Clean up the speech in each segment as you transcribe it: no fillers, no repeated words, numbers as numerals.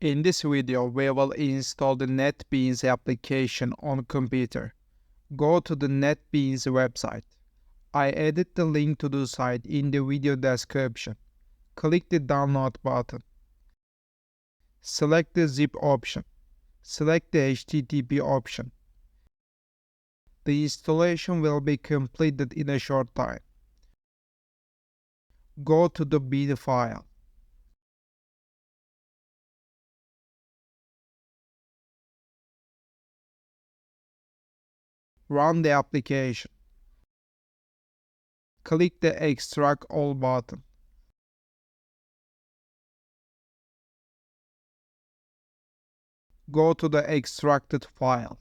In this video, we will install the NetBeans application on computer. Go to the NetBeans website. I added the link to the site in the video description. Click the download button. Select the zip option. Select the HTTP option. The installation will be completed in a short time. Go to the bin file. Run the application. Click the Extract All button. Go to the extracted file.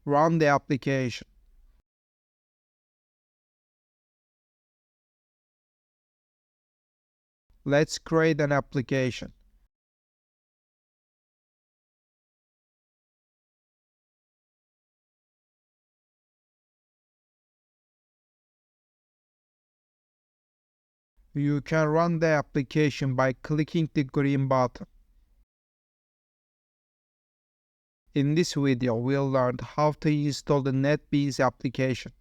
Run the application. Let's create an application. You can run the application by clicking the green button. In this video, we'll learn how to install the NetBeans application.